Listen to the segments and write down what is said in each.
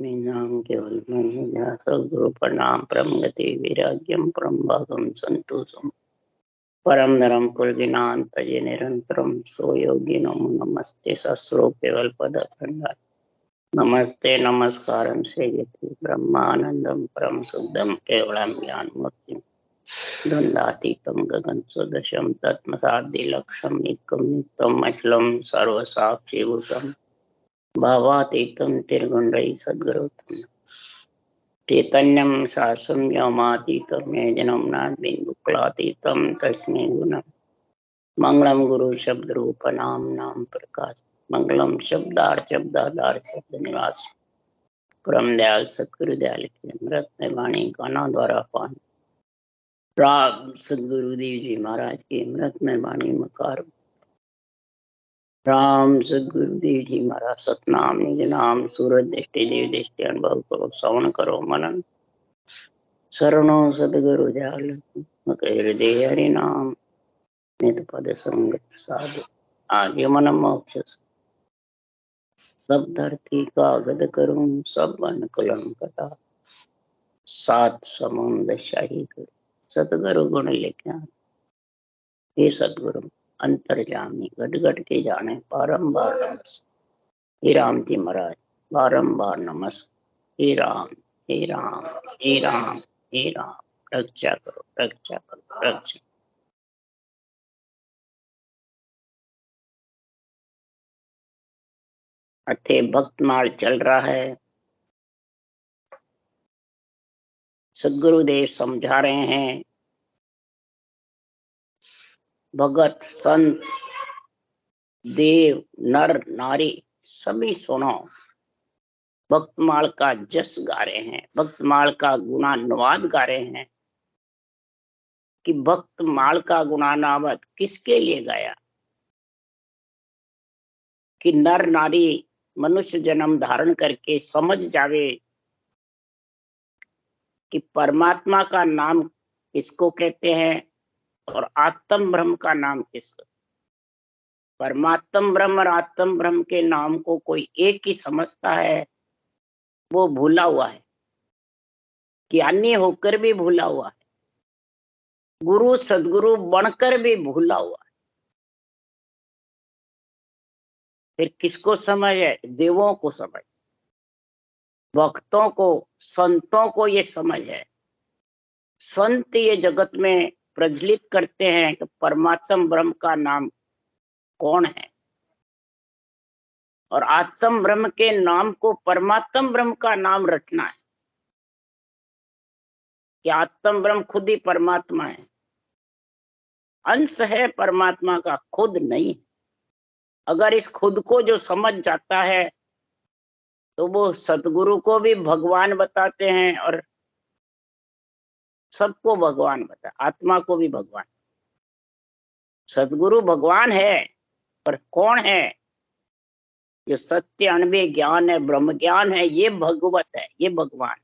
नाम केवल सद्गुरु प्रणाम परम गति वैराग्यम परम भागम संतोषम परम नरम कुलजिनान तजे निरंतरम सो योगी नमो नमस्ते सस्रो केवल पद खंडा नमस्ते नमस्कारम से यति ब्रह्मानंदम परम शुद्धम केवलम ज्ञान मूर्ति द्वंद्वातीतम गगन सदृशम तत्मसादि लक्ष्यम एकम नित्यम अचलम सर्वसाक्षी भूतम भावातीतम त्रिगुणरहित सद्गुरुतम चैतन्यम शासम व्योमातीतम जन्म नाथ बिंदुक्लातीतम तस्मै गुणम मंगलम गुरु शब्द रूप नाम नाम प्रकाश मंगलम शब्दार शब्द निवास परम दयाल सतगुरु दयाल की अमृत में वाणी गाना द्वारा पान राम सदगुरुदेव जी महाराज की अमृत में वाणी मकार राम सदगुरुदेव जी महाराज सतनाम निज नाम सूरज दृष्टि देव दृष्टि अनुभव करो श्रवण करो मनन शरणो सदगुरु दयाल हृदय हरि नाम नित पद संगत साधु आगे मन मोक्ष सब धरती का गद करूं सब वन कलम कटा सात समुद्र शाही करूं सतगुरु गुण लेके हे सतगुरु अंतर्जामी घट घट के जाने बारंबार नमस् हे राम जी महाराज बारंबार नमस् हे राम हे राम हे राम हे राम रक्षा करो रक्षा करो रक्षा। अथे भक्तमाल चल रहा है। सदगुरुदेव समझा रहे हैं भगत संत देव नर नारी सभी सुनो भक्तमाल का जस गा रहे हैं भक्तमाल का गुणानुवाद गा रहे हैं कि भक्तमाल का गुणानुवाद किसके लिए गाया कि नर नारी मनुष्य जन्म धारण करके समझ जावे कि परमात्मा का नाम किसको कहते हैं और आत्म ब्रह्म का नाम किसको। परमात्म ब्रह्म और आत्म ब्रह्म के नाम को कोई एक ही समझता है वो भूला हुआ है, ज्ञानी होकर भी भूला हुआ है, गुरु सदगुरु बनकर भी भूला हुआ है। फिर किसको समझ है? देवों को समझ, भक्तों को, संतों को ये समझ है। संत ये जगत में प्रज्वलित करते हैं कि परमात्म ब्रह्म का नाम कौन है और आत्म ब्रह्म के नाम को परमात्म ब्रह्म का नाम रटना है कि आत्म ब्रह्म खुद ही परमात्मा है, अंश है परमात्मा का, खुद नहीं। अगर इस खुद को जो समझ जाता है तो वो सतगुरु को भी भगवान बताते हैं और सबको भगवान बता, आत्मा को भी भगवान। सतगुरु भगवान है पर कौन है? जो सत्य अनुभव ज्ञान है, ब्रह्म ज्ञान है, ये भगवत है, ये भगवान।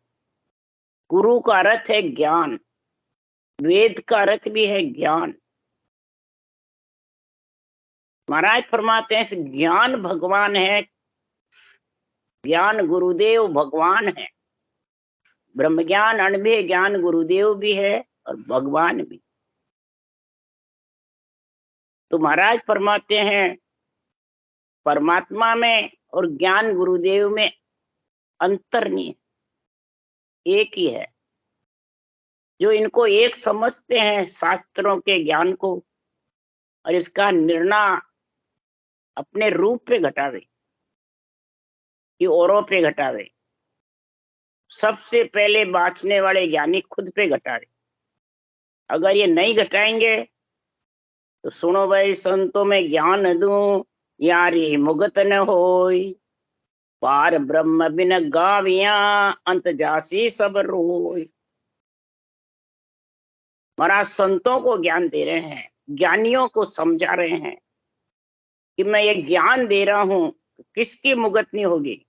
गुरु का अर्थ है ज्ञान, वेद का अर्थ भी है ज्ञान। महाराज फरमाते हैं ज्ञान भगवान है, ज्ञान गुरुदेव भगवान है। ब्रह्म ज्ञान अनुभव ज्ञान गुरुदेव भी है और भगवान भी। तो महाराज फरमाते हैं परमात्मा में और ज्ञान गुरुदेव में अंतर नहीं है, एक ही है। जो इनको एक समझते हैं शास्त्रों के ज्ञान को और इसका निर्णय अपने रूप पे घटावे कि औरों पे घटावे, सबसे पहले बाँचने वाले ज्ञानी खुद पे घटावे। अगर ये नहीं घटाएंगे तो सुनो भाई संतों में ज्ञान दूं यारी मुगत न होई, पार ब्रह्म बिन गाविया अंत जासी सब रोई। महाराज संतों को ज्ञान दे रहे हैं, ज्ञानियों को समझा रहे हैं कि मैं ये ज्ञान दे रहा हूं, किसकी मुगत नहीं होगी?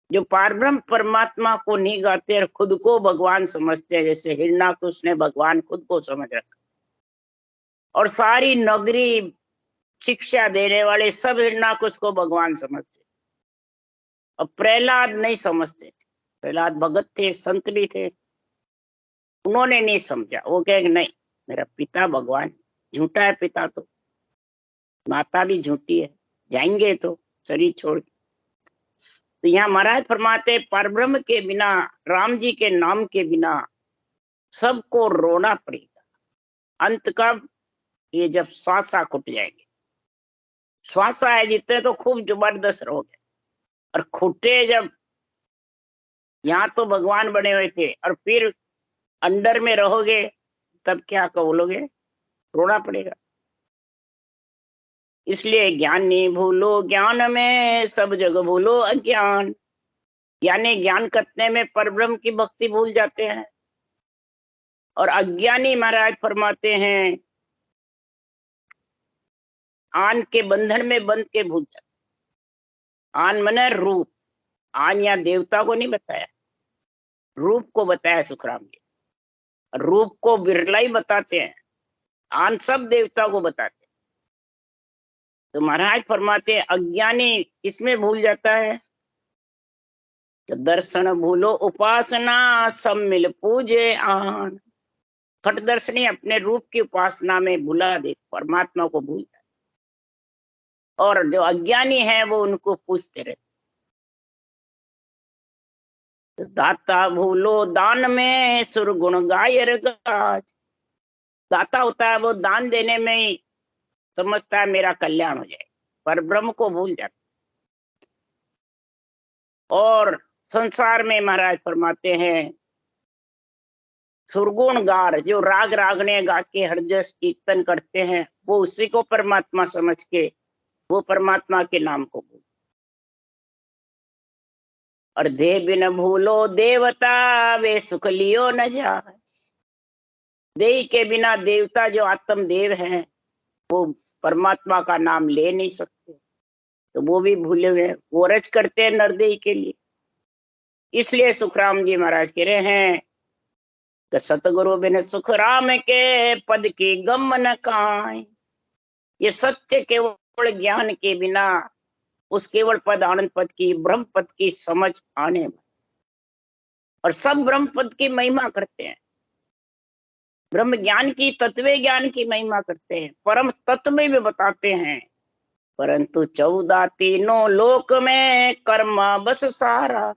जो पारब्रह्म परमात्मा को नहीं गाते और खुद को भगवान समझते हैं, जैसे हिरण्याकुश ने भगवान खुद को समझ रखा और सारी नगरी शिक्षा देने वाले सब हिरण्याकुश को भगवान समझते। अब प्रहलाद नहीं समझते, प्रहलाद भगत थे, संत भी थे, उन्होंने नहीं समझा। वो कहे नहीं, मेरा पिता भगवान, झूठा है पिता तो, माता भी झूठी है, जाएंगे तो शरीर छोड़ के। तो यहाँ महाराज फरमाते परब्रह्म के बिना, राम जी के नाम के बिना सबको रोना पड़ेगा। अंत कब? ये जब श्वासा खुट जाएंगे। श्वासा है जितने तो खूब जबरदस्त रहोगे, और खुटे जब, यहाँ तो भगवान बने हुए थे और फिर अंडर में रहोगे, तब क्या बोलोगे? रोना पड़ेगा। इसलिए ज्ञान नहीं भूलो, ज्ञान में सब जगह भूलो अज्ञान। यानी ज्ञान करने में परब्रह्म की भक्ति भूल जाते हैं, और अज्ञानी महाराज फरमाते हैं आन के बंधन में बंध के भूल जाते। आन मने रूप, आन या देवता को नहीं बताया, रूप को बताया सुखराम जी। रूप को बिरला ही बताते हैं, आन सब देवता को बताते हैं। तो महाराज फरमाते हैं अज्ञानी इसमें भूल जाता है। तो दर्शन भूलो उपासना, सब मिल पूजे आन। खट दर्शनी अपने रूप की उपासना में भुला दे, परमात्मा को भूल जाए, और जो अज्ञानी है वो उनको पूछते रहते। तो दाता भूलो दान में, सुरगुण गायर गाज। दाता होता है वो दान देने में ही समझता है मेरा कल्याण हो जाए, पर ब्रह्म को भूल जाता। और संसार में महाराज फरमाते हैं सुरगुण गार, जो राग रागने गा के हरजस कीर्तन करते हैं, वो उसी को परमात्मा समझ के वो परमात्मा के नाम को भूल। और देव बिन भूलो देवता, वे सुख लियो न जाए। देव के बिना देवता जो आत्म देव हैं, वो परमात्मा का नाम ले नहीं सकते, तो वो भी भूले हुए, वो रज करते हैं नरदेव के लिए। इसलिए सुखराम जी महाराज कह रहे हैं कि सतगुरु बिन सुखराम के, पद की गम न काई। ये सत्य केवल ज्ञान के बिना, उस केवल पद आनंद पद की, ब्रह्म पद की समझ आने में, और सब ब्रह्म पद की महिमा करते हैं, ब्रह्म ज्ञान की, तत्व ज्ञान की महिमा करते हैं, परम तत्व में भी बताते हैं। परंतु 14 तीनों लोक में कर्म बस सारा।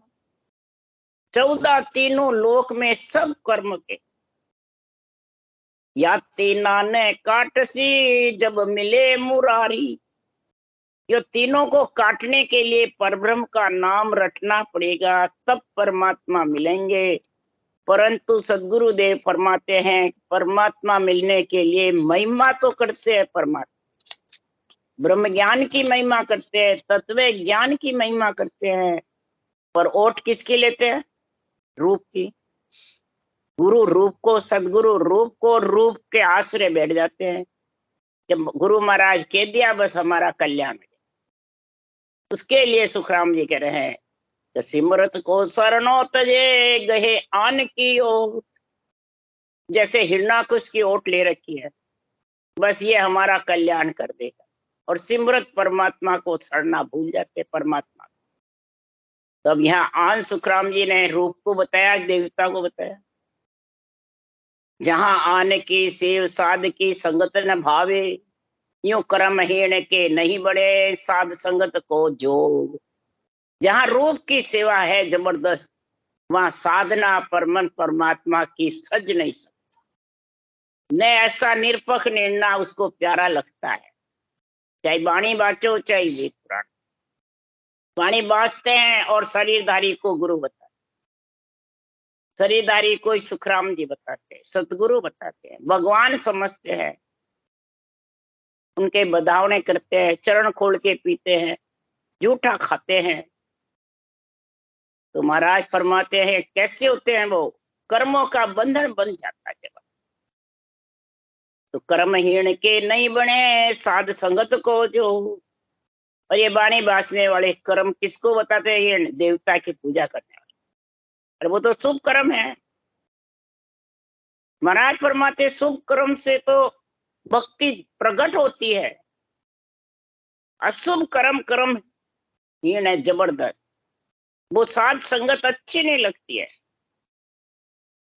14 तीनों लोक में सब कर्म के याति नाने काटसी, जब मिले मुरारी। ये तीनों को काटने के लिए परब्रह्म का नाम रटना पड़ेगा, तब परमात्मा मिलेंगे। परंतु सदगुरुदेव फरमाते हैं परमात्मा मिलने के लिए महिमा तो करते हैं, परमात्मा ब्रह्म ज्ञान की महिमा करते हैं, तत्व ज्ञान की महिमा करते हैं, पर ओट किसकी लेते हैं? रूप की। गुरु रूप को, सदगुरु रूप को, रूप के आश्रय बैठ जाते हैं। जब गुरु महाराज कह दिया बस हमारा कल्याण है। उसके लिए सुखराम जी कह रहे हैं कि सिमरत को शरणो तजे, गहे आन की ओट। जैसे हिरणाकुश की ओट ले रखी है, बस ये हमारा कल्याण कर देगा, और सिमरत परमात्मा को छड़ना भूल जाते परमात्मा। तब यहाँ आन सुखराम जी ने रूप को बताया, देवता को बताया। जहां आन की सेव साध की संगत न भावे, यूं कर्म हीण के नहीं बड़े, साध संगत को जोग। जहां रूप की सेवा है जबरदस्त, वहां साधना परमन परमात्मा की सज नहीं सकता। न ऐसा निरपख निर्णय उसको प्यारा लगता है, चाहे वाणी बाचो चाहे वेद पुराण। वाणी बाजते हैं और शरीरधारी को गुरु बताते, शरीरधारी को सुखराम जी बताते हैं, सतगुरु बताते हैं, भगवान समझते हैं, उनके बधावने करते हैं, चरण खोल के पीते हैं, जूठा खाते हैं। तो महाराज फरमाते हैं कैसे होते हैं वो? कर्मों का बंधन बन जाता है जब। तो कर्महीन के नहीं बने, साध संगत को जो। और ये बाणी बासने वाले कर्म किसको बताते हैं? ये देवता की पूजा करने वाले, और वो तो शुभ कर्म है। महाराज फरमाते शुभ कर्म से तो भक्ति प्रकट होती है, अशुभ कर्म कर्म हीन है, जबरदस्त। वो साध संगत अच्छी नहीं लगती है।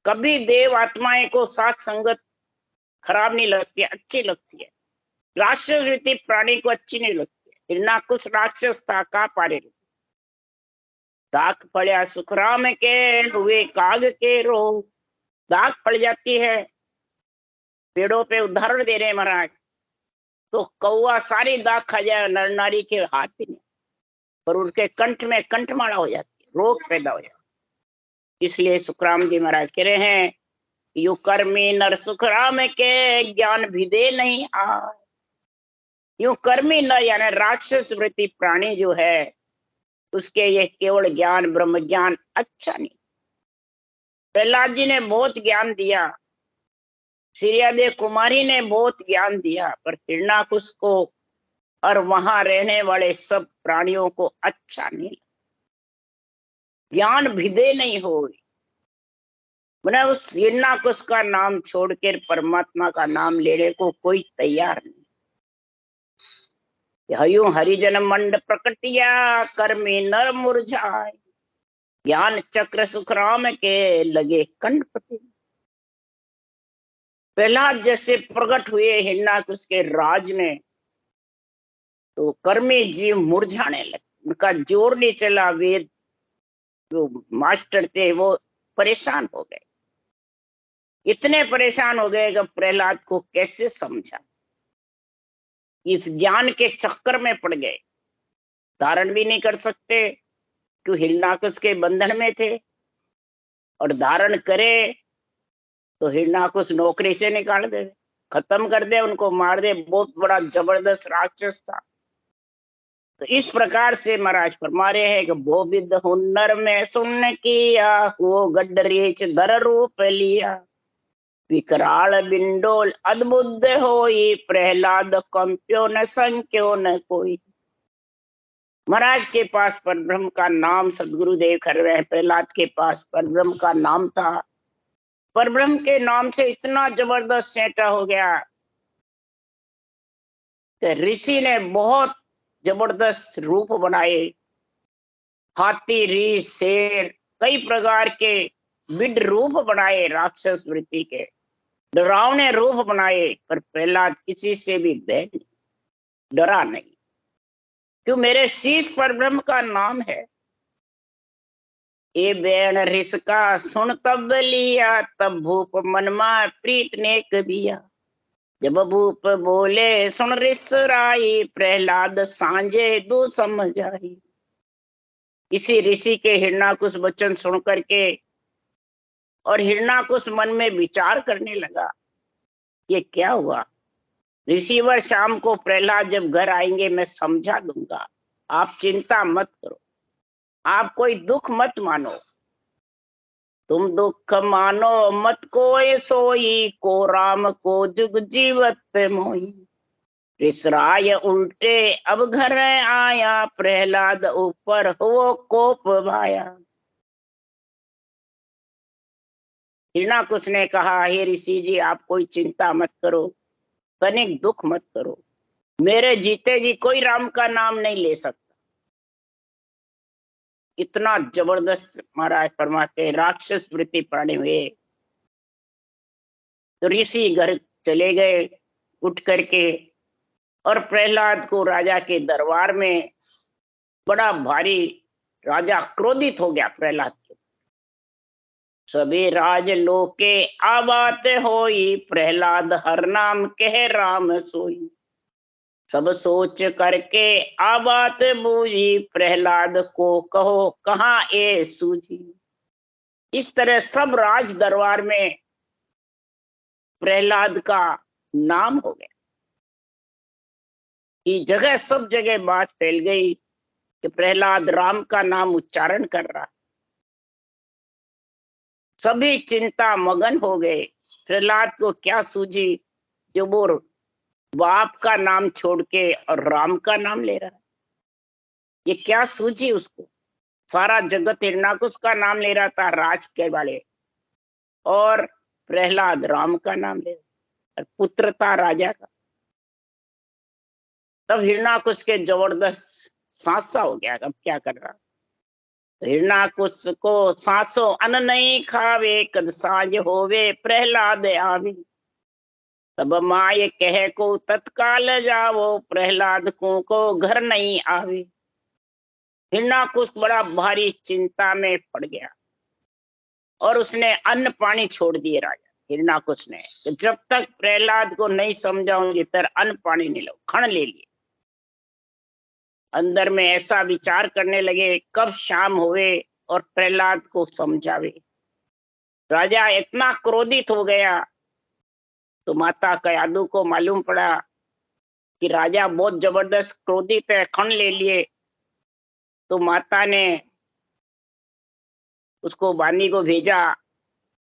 कभी देव आत्माएं को साध संगत खराब नहीं लगती है, अच्छी लगती है। राक्षस रीति प्राणी को अच्छी नहीं लगती है। हिरणाकुश राक्षस था, का पारे दाग पड़ा सुखराम के हुए काग के रो। दाग पड़ जाती है पेड़ों पे, उदाहरण दे रहे हैं महाराज। तो कौवा सारी दाग खा जाए, नर नारी के हाथ भी नहीं, पर उनके कंठ में कंठमाला हो जाती है, रोग पैदा हो जाता है। इसलिए सुखराम जी महाराज कह रहे हैं, यु कर्मी नर सुखराम के ज्ञान भिदे नहीं आए। यूं कर्मी नर यानी राक्षस वृत्ति प्राणी जो है, उसके ये केवल ज्ञान ब्रह्म ज्ञान अच्छा नहीं। प्रहलाद जी ने बहुत ज्ञान दिया, सीरियादेव कुमारी ने बहुत ज्ञान दिया, पर हिरणाकुश को और वहां रहने वाले सब प्राणियों को अच्छा नहीं। ज्ञान भिदे नहीं हो, मैंने उस हिरणाकुश का नाम छोड़कर परमात्मा का नाम लेने को कोई तैयार नहीं। हयूं हरिजन मंड प्रकटिया कर्मी नर मुरझाए। ज्ञान चक्र सुखराम के लगे कंठ पटे। प्रहलाद जैसे प्रकट हुए हिरणाकुश के राज में, तो कर्मी जीव मुरझाने लगे, उनका जोर नहीं चला। वेद जो मास्टर थे वो परेशान हो गए, इतने परेशान हो गए कि प्रहलाद को कैसे समझा। इस ज्ञान के चक्कर में पड़ गए, धारण भी नहीं कर सकते क्यों हिरणाकुश के बंधन में थे, और धारण करे तो हिरणाकुश नौकरी से निकाल दे, खत्म कर दे, उनको मार दे। बहुत बड़ा जबरदस्त राक्षस था। तो इस प्रकार से महाराज फरमा रहे हैं कि वो विद हुनर में सुन किया, वो गड्डरीच धर रूप लिया। विकराल बिंडोल अद्भुत होई, प्रहलाद कंप्यो न संक्यो न कोई। महाराज के पास परब्रह्म का नाम, सदगुरुदेव कर रहे हैं, प्रहलाद के पास परब्रह्म का नाम था। परब्रह्म के नाम से इतना जबरदस्त सेंटा हो गया कि ऋषि ने बहुत जबरदस्त रूप बनाए। हाथी, रीछ, शेर, कई प्रकार के विड रूप बनाए, राक्षस वृत्ति के डरावने रूप बनाए, पर प्रहलाद किसी से भी भय नहीं, डरा नहीं। क्यों? मेरे शीश पर ब्रह्म का नाम है। ए बैन रिसका सुन तब लिया, तब भूप मनमा प्रीत ने कबिया। जब भूप बोले सुन ऋषराई, प्रहलाद सांझे दो समझाई। इसी ऋषि के हिरणाकुश वचन सुन करके, और हिरणाकुश मन में विचार करने लगा, ये क्या हुआ। ऋषिवर शाम को प्रहलाद जब घर आएंगे मैं समझा दूंगा, आप चिंता मत करो, आप कोई दुख मत मानो। तुम दुख मानो मत कोई सोई, को राम को जुग जीवत मोई। ऋषराय उल्टे अब घर आया, प्रहलाद ऊपर हो कोप भाया। हिरणाकुश ने कहा, हे ऋषि जी आप कोई चिंता मत करो, तनिक दुख मत करो, मेरे जीते जी कोई राम का नाम नहीं ले सकता। इतना जबरदस्त महाराज फरमाते राक्षस वृत्ति प्राणी हुए। तो ऋषि घर चले गए उठ करके, और प्रहलाद को राजा के दरबार में बड़ा भारी, राजा क्रोधित हो गया प्रहलाद के। सभी राज लोके आबात होई, प्रहलाद हर नाम कह राम सोई। सब सोच करके आबात बूझी, प्रहलाद को कहो कहाँ ए सूझी। इस तरह सब राज दरबार में प्रहलाद का नाम हो गया कि जगह सब जगह बात फैल गई कि प्रहलाद राम का नाम उच्चारण कर रहा। सभी चिंता मगन हो गए। प्रहलाद को क्या सूझी जो वो बाप का नाम छोड़ के और राम का नाम ले रहा है। ये क्या सूझी उसको। सारा जगत हिरणाकुश का नाम ले रहा था राज के वाले, और प्रहलाद राम का नाम ले रहा, पुत्र था राजा का। तब हिरणाकुश के जबरदस्त सांसा हो गया, अब क्या कर रहा। हिरणाकुश को सांसो अन्न नहीं खावे, कद सांझ होवे प्रहलाद आवे। तब माय कह को तत्काल जावो, प्रहलाद को घर नहीं आवे। हिरणाकुश बड़ा भारी चिंता में पड़ गया और उसने अन्न पानी छोड़ दिए। राजा हिरणाकुश ने जब तक प्रहलाद को नहीं समझाऊंगी तर अन्न पानी नहीं लो, खण ले लिए। अंदर में ऐसा विचार करने लगे कब शाम हुए और प्रहलाद को समझावे। राजा इतना क्रोधित हो गया तो माता कयादू को मालूम पड़ा कि राजा बहुत जबरदस्त क्रोधित है, खण ले लिए। तो माता ने उसको वानी को भेजा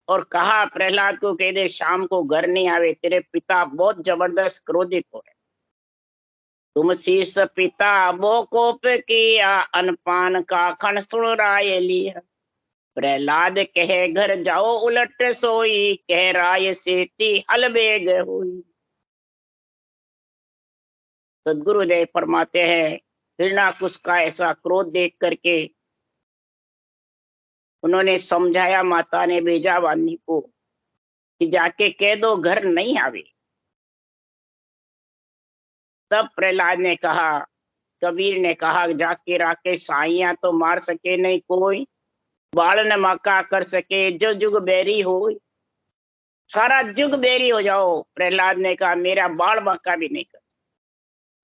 और कहा प्रहलाद को कह दे शाम को घर नहीं आवे, तेरे पिता बहुत जबरदस्त क्रोधित हो रहे। तुम शीर्ष पिता वो कोप किया, अनपान का खण सुन राय लिया। प्रहलाद कहे घर जाओ उलट सोई, कह राय सेती हल बेग हुई। सदगुरुदेव फरमाते हैं हिरणाकुश का ऐसा क्रोध देख करके उन्होंने समझाया, माता ने भेजा वानी को कि जाके कह दो घर नहीं आवे। तब प्रहलाद ने कहा, कबीर ने कहा जाके राके साइया तो मार सके नहीं कोई, बाल न मका कर सके जो जुग बैरी हो। सारा जुग बैरी हो जाओ, प्रहलाद ने कहा मेरा बाल मका भी नहीं कर,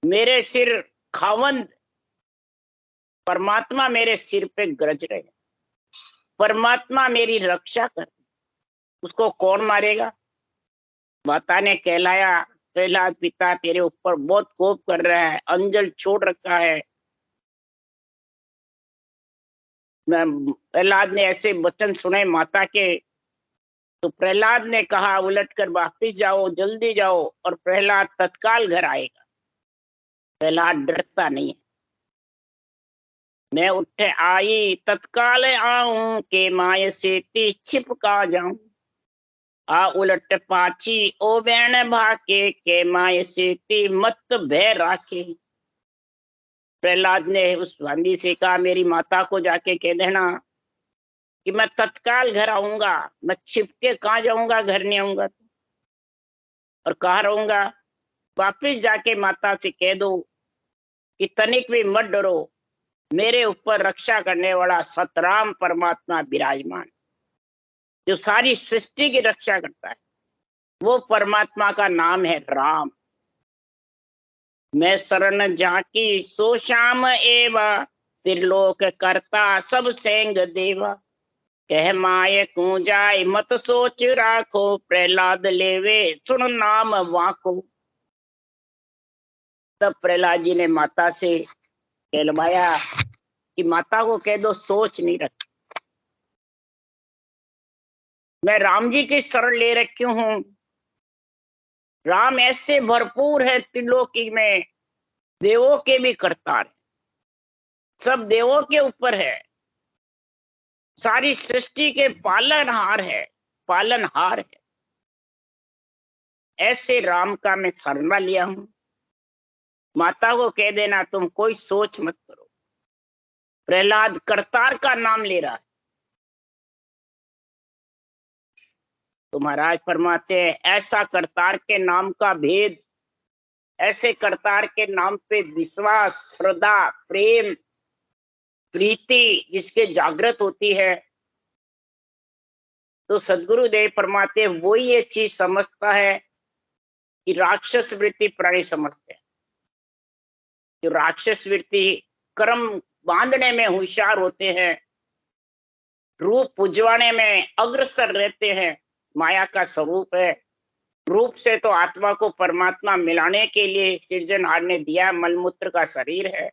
मेरे सिर खावंद परमात्मा मेरे सिर पे गरज रहे, परमात्मा मेरी रक्षा कर, उसको कौन मारेगा। माता ने कहलाया प्रहलाद पिता तेरे ऊपर बहुत कोप कर रहा है, अंजल छोड़ रखा है। प्रहलाद ने ऐसे वचन सुने माता के तो प्रहलाद ने कहा उलटकर वापिस जाओ, जल्दी जाओ, और प्रहलाद तत्काल घर आएगा। प्रहलाद डरता नहीं है। मैं उठे आई तत्काल आऊं, के माय सेती छिप का जाऊं। आ उलट पाची ओ बैण भाके, के माय सेती मत भय राखे। प्रहलाद ने उस वांदी से कहा मेरी माता को जाके कह देना कि मैं तत्काल घर आऊंगा, मैं छिपके कहाँ जाऊंगा, घर नहीं आऊंगा और कहाँ रहूंगा। वापिस जाके माता से कह दो कि तनिक भी मत डरो, मेरे ऊपर रक्षा करने वाला सतराम परमात्मा विराजमान, जो सारी सृष्टि की रक्षा करता है, वो परमात्मा का नाम है राम। मैं शरण जाकी सो श्याम एवा, त्रिलोक करता सब सेंग देवा। कह माय को जाय मत सोच राखो, प्रहलाद लेवे सुन नाम वाको। तब प्रहलाद जी ने माता से कहलवाया कि माता को कह दो सोच नहीं रख, मैं राम जी की शरण ले रखी हूं। राम ऐसे भरपूर है त्रिलोकी में, देवों के भी करतार, सब देवों के ऊपर है, सारी सृष्टि के पालनहार है, पालनहार है। ऐसे राम का मैं शरण लिया हूं। माता को कह देना तुम कोई सोच मत करो। प्रहलाद करतार का नाम ले रहा है। तो महाराज फरमाते हैं ऐसा करतार के नाम का भेद, ऐसे करतार के नाम पे विश्वास, श्रद्धा, प्रेम, प्रीति जिसके जागृत होती है, तो सदगुरुदेव फरमाते वो ये चीज समझता है कि राक्षस वृत्ति प्राणी समझते हैं। जो राक्षस वृत्ति कर्म बांधने में होशियार होते हैं, रूप पुजवाने में अग्रसर रहते हैं, माया का स्वरूप है। रूप से तो आत्मा को परमात्मा मिलाने के लिए सृजनहार ने दिया मलमूत्र का शरीर है,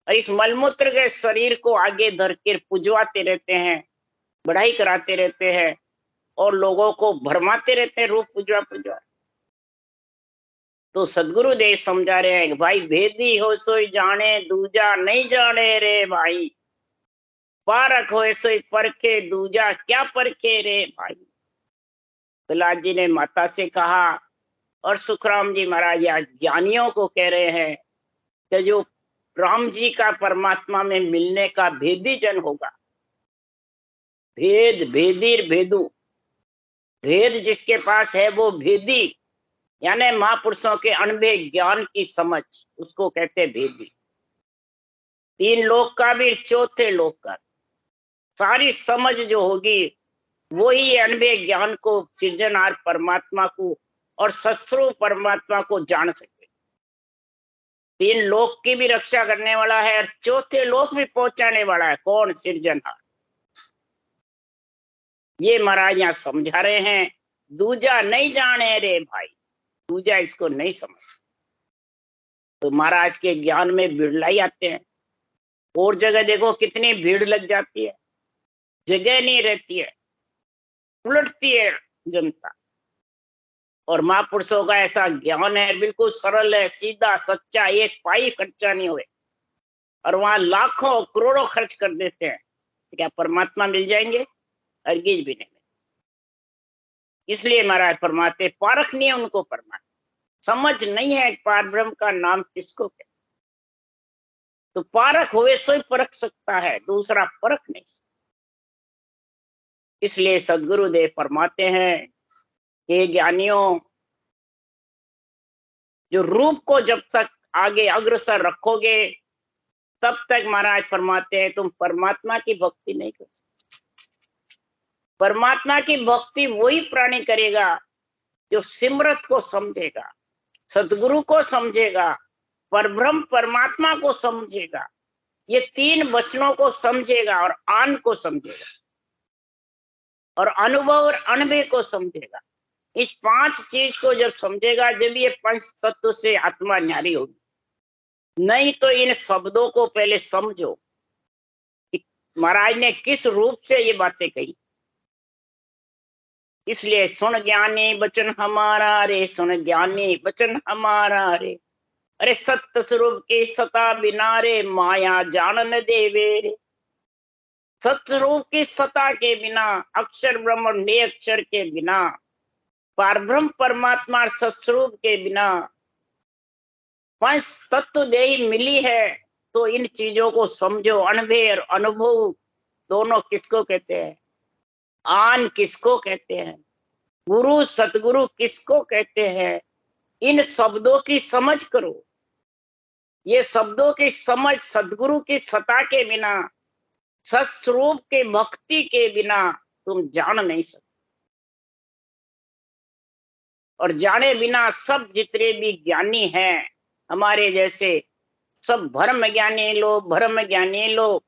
और इस मलमूत्र के शरीर को आगे धर कर पुजवाते रहते हैं, बढ़ाई कराते रहते हैं और लोगों को भरमाते रहते हैं रूप पुजवा पुजवा। तो सदगुरुदेव समझा रहे हैं भाई भेदी हो सोई जाने, दूजा नहीं जाने रे भाई। पारख हो सोई परखे, दूजा क्या परखे रे भाई। प्रहलाद जी ने माता से कहा और सुखराम जी महाराज या ज्ञानियों को कह रहे हैं कि जो राम जी का परमात्मा में मिलने का भेदी जन होगा, भेद भेदीर भेदू, भेद जिसके पास है वो भेदी, यानी महापुरुषों के अनबे ज्ञान की समझ, उसको कहते हैं भेदी। तीन लोक का भी, चौथे लोक का सारी समझ जो होगी वही अनबे ज्ञान को, सृजनहार परमात्मा को और सत्स्वरूप परमात्मा को जान सके। तीन लोक की भी रक्षा करने वाला है और चौथे लोक भी पहुंचाने वाला है। कौन? सृजनहार। ये महाराज यहाँ समझा रहे हैं। दूजा नहीं जाने रे भाई, दूजा इसको नहीं समझ। तो महाराज के ज्ञान में बिड़लाई आते हैं। और जगह देखो कितनी भीड़ लग जाती है, जगह नहीं रहती है, उलटती है जनता। और महापुरुषों का ऐसा ज्ञान है, बिल्कुल सरल है, सीधा सच्चा, एक पाई खर्चा नहीं हुए। और वहां लाखों करोड़ों खर्च कर देते हैं, क्या परमात्मा मिल जाएंगे? हरगिज भी नहीं। इसलिए महाराज परमात्मा पारख नहीं है उनको, परमात्मा समझ नहीं है पार ब्रह्म का नाम किसको कहते। तो पारख हुए सो ही परख सकता है, दूसरा परख नहीं सकता। इसलिए सदगुरुदेव फरमाते हैं कि ज्ञानियों, जो रूप को जब तक आगे अग्रसर रखोगे तब तक महाराज फरमाते हैं तुम परमात्मा की भक्ति नहीं कर सकते। परमात्मा की भक्ति वही प्राणी करेगा जो सिमरत को समझेगा, सदगुरु को समझेगा, परब्रह्म परमात्मा को समझेगा, ये तीन वचनों को समझेगा और आन को समझेगा और अनुभव और अनुभव को समझेगा। इस पांच चीज को जब समझेगा, जब ये पंच तत्व से आत्मा न्यारी होगी। नहीं तो इन शब्दों को पहले समझो कि महाराज ने किस रूप से ये बातें कही। इसलिए सुन ज्ञानी वचन हमारा रे, सुन ज्ञानी वचन हमारा रे, अरे सत्य स्वरूप की सता बिना रे, माया जानन देवे रे। सत्य स्वरूप की सता के बिना, अक्षर ब्रह्म निरक्षर के बिना, पारब्रह्म परमात्मा सत्स्वरूप के बिना पंच तत्व देही मिली है। तो इन चीजों को समझो। अनुभव और अनुभव दोनों किसको कहते हैं? आन किसको कहते हैं? गुरु सतगुरु किसको कहते हैं? इन शब्दों की समझ करो। ये शब्दों की समझ सदगुरु की सता के बिना, सत्स्वरूप के भक्ति के बिना तुम जान नहीं सकते। और जाने बिना सब जितने भी ज्ञानी हैं हमारे जैसे, सब भ्रम ज्ञानी लो, भ्रम ज्ञानी लो,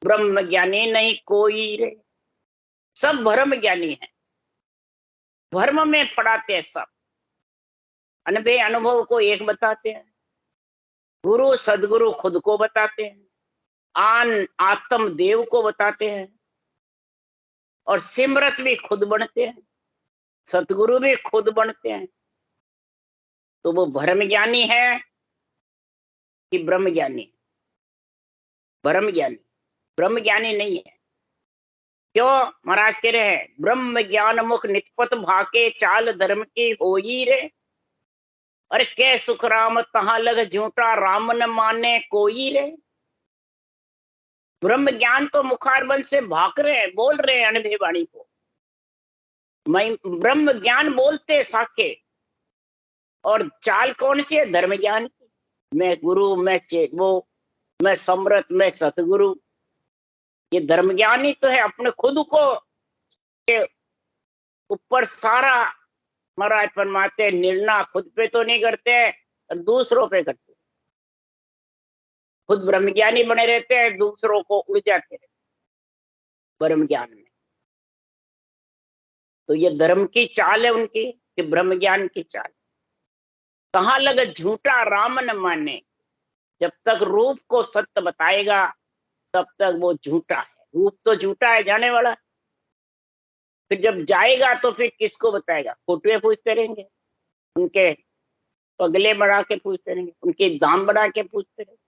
ब्रह्म ज्ञानी नहीं कोई रे। सब भ्रम ज्ञानी है, भ्रम में पढ़ाते हैं सब। अनबे अनुभव को एक बताते हैं, गुरु सदगुरु खुद को बताते हैं, आन आत्म देव को बताते हैं, और सिमरत भी खुद बनते हैं, सतगुरु भी खुद बनते हैं। तो वो भ्रम ज्ञानी है कि ब्रह्म ज्ञानी? ब्रह्म ज्ञानी, ब्रह्म ज्ञानी नहीं है। क्यों? महाराज कह रहे हैं ब्रह्म ज्ञान मुख निष्पत भाके, चाल धर्म की होई रे। अरे कै सुख राम तहां लग झूठा, राम न माने कोई रे। ब्रह्म ज्ञान तो मुखारबंद से भाग रहे हैं, बोल रहे हैं अनुभव वाणी को। मैं ब्रह्म ज्ञान बोलते साके, और चाल कौन सी है? धर्म ज्ञान की। मैं गुरु, मैं वो, मैं समरथ, मैं सतगुरु। ये धर्म ज्ञान ही तो है। अपने खुद को के ऊपर सारा महाराज फरमाते निर्णय खुद पे तो नहीं करते हैं और दूसरों पे करते हैं। खुद ब्रह्म ज्ञानी बने रहते हैं, दूसरों को उड़ जाते हैं ब्रह्म ज्ञान में। तो ये धर्म की चाल है उनकी, कि ब्रह्म ज्ञान की चाल। कहाँ लगा झूठा राम न माने। जब तक रूप को सत्य बताएगा तब तक वो झूठा है। रूप तो झूठा है, जाने वाला। फिर जब जाएगा तो फिर किसको बताएगा? फोटुए पूछते रहेंगे, उनके पगले बढ़ा के पूछते रहेंगे, उनके दाम बढ़ा के पूछते रहेंगे।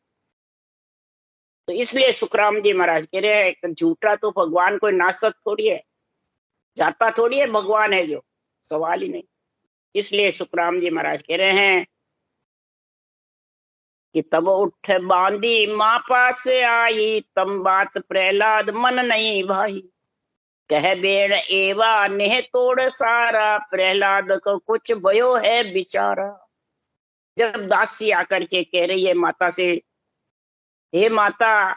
तो इसलिए सुखराम जी महाराज कह रहे हैं झूठा तो भगवान कोई नासक थोड़ी है, जाता थोड़ी है, भगवान है जो, सवाल ही नहीं। इसलिए सुखराम जी महाराज कह रहे हैं कि तब उठ बांधी माँ पास आई, तम बात प्रहलाद मन नहीं भाई। कह बेण एवा नेह तोड़ सारा, प्रहलाद को कुछ भयो है बिचारा। जब दासी आकर के कह रही है माता से, हे माता,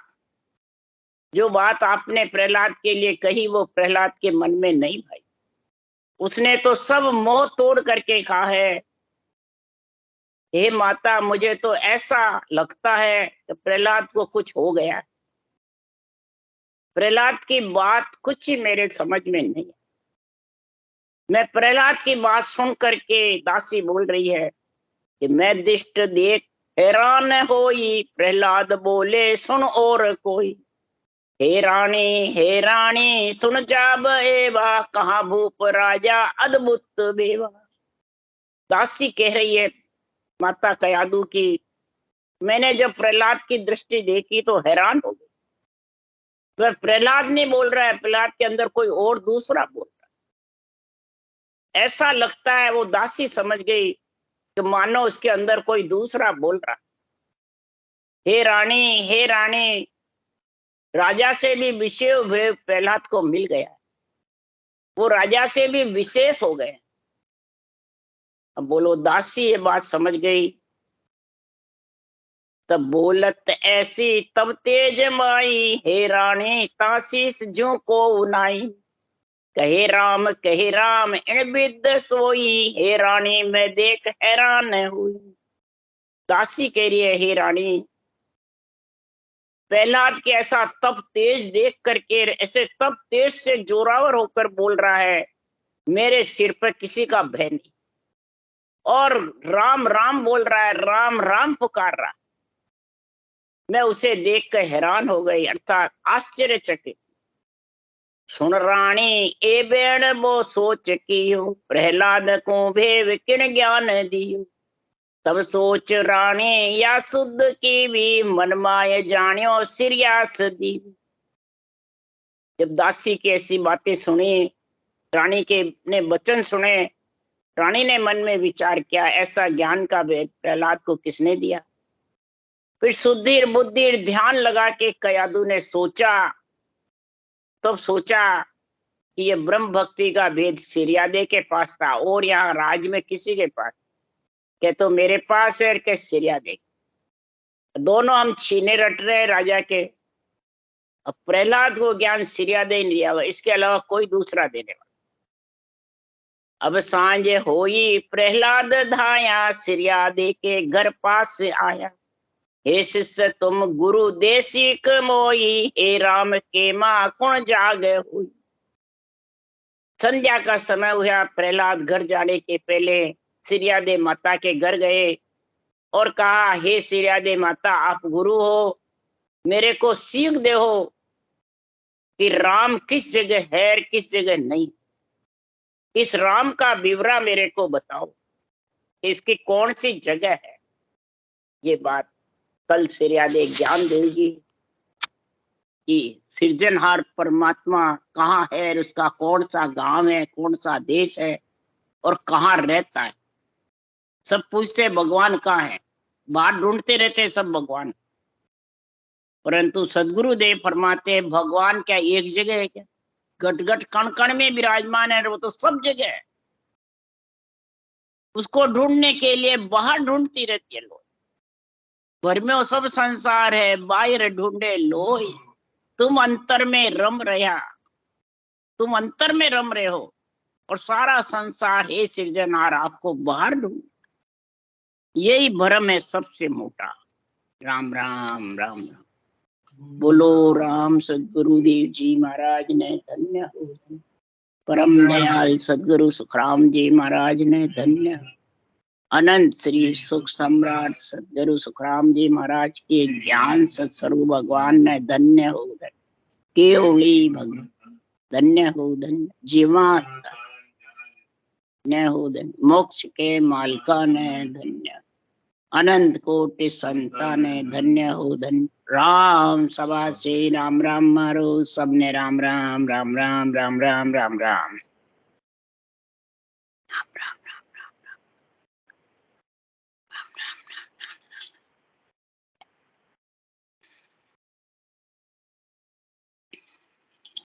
जो बात आपने प्रहलाद के लिए कही वो प्रहलाद के मन में नहीं भाई, उसने तो सब मोह तोड़ करके कहा है। हे माता, मुझे तो ऐसा लगता है कि प्रहलाद को कुछ हो गया। प्रहलाद की बात कुछ ही मेरे समझ में नहीं है। मैं प्रहलाद की बात सुन करके दासी बोल रही है कि मैं दृष्ट देख हैरान होई, प्रहलाद बोले सुन और कोई। हे रानी सुन जाब एवा, कहा भूप राजा अद्भुत बेवा। दासी कह रही है माता कयादू की, मैंने जब प्रहलाद की दृष्टि देखी तो हैरान हो गई। तो प्रहलाद नहीं बोल रहा है, प्रहलाद के अंदर कोई और दूसरा बोल रहा है। ऐसा लगता है वो दासी समझ गई कि मानो उसके अंदर कोई दूसरा बोल रहा। हे रानी, राजा से भी विशेष प्रहलाद को मिल गया, वो राजा से भी विशेष हो गए। अब बोलो, दासी ये बात समझ गई, तब बोलत ऐसी तब तेज माई, हे रानी ताशीस जो को उनाई। कहे राम इन विद सोई, हे रानी मैं देख हैरान हुई। दासी कह रही है, हे रानी, प्रहलाद के ऐसा तब तेज देख करके, ऐसे तब तेज से जोरावर होकर बोल रहा है, मेरे सिर पर किसी का भय नहीं, और राम राम बोल रहा है, राम राम पुकार रहा। मैं उसे देख कर हैरान हो गई, अर्थात आश्चर्यचकित। सुन रानी ए बेण वो सोच कियो, प्रहलाद को भेव किन ज्ञान दियो। तब सोच रानी या शुद्ध की भी, मन माय जानियो सिरियास दी। जब दासी की ऐसी बातें सुनी, रानी के ने वचन सुने, रानी ने मन में विचार किया, ऐसा ज्ञान का भेद प्रहलाद को किसने दिया। फिर सुधीर बुद्धिर ध्यान लगा के कयादू ने सोचा, तब सोचा कि ये ब्रह्म भक्ति का भेद सिरियादे के पास था, और यहाँ राज में किसी के पास, क्या तो मेरे पास है के सिरियादे। दोनों हम छीने रट रहे राजा के। अब प्रहलाद को ज्ञान सिरियादे ने दिया हुआ, इसके अलावा कोई दूसरा देने वाला। अब सांझ होई प्रहलाद धाया, सिरियादे के घर पास आया। हे शिष्य तुम गुरु देशिक मोई, हे राम के माँ कुण जाग हुई। संध्या का समय हुआ, प्रहलाद घर जाने के पहले सिरियादे माता के घर गए और कहा, हे सिरियादे माता, आप गुरु हो, मेरे को सीख दे हो कि राम किस जगह है किस जगह नहीं। इस राम का विवरण मेरे को बताओ, इसकी कौन सी जगह है। ये बात कल सिरियादे ज्ञान देगी कि सृजनहार परमात्मा कहाँ है, उसका कौन सा गांव है, कौन सा देश है और कहाँ रहता है। सब पूछते भगवान कहाँ है, बाहर ढूंढते रहते सब भगवान, परंतु सदगुरुदेव फरमाते भगवान क्या एक जगह है क्या, घट घट कण कण में विराजमान है, वो तो सब जगह है। उसको ढूंढने के लिए बाहर ढूंढती रहती है लोग, भर में वो सब संसार है, बाहर ढूंढे लोई। तुम अंतर में रम रहा, तुम अंतर में रम रहे हो और सारा संसार हे सृजनहार आपको बाहर ढूंढ। यही भ्रम है सबसे मोटा। राम राम राम राम। बोलो राम सदगुरुदेव जी महाराज ने धन्य हो। परम दयाल सदगुरु सुखराम जी महाराज ने धन्य। अनंत श्री सुख सम्राट सदगुरु सुखराम जी महाराज के ज्ञान सत्स्वरूप भगवान ने धन्य हो। केवली भगवान धन्य हो, धन्य जीवा न हो, धन्य मोक्ष के मालिका ने धन्य, अनंत कोटि संता ने धन्य हो, धन्य। राम सभा से राम राम मारो, सबने राम राम राम राम राम राम राम राम राम।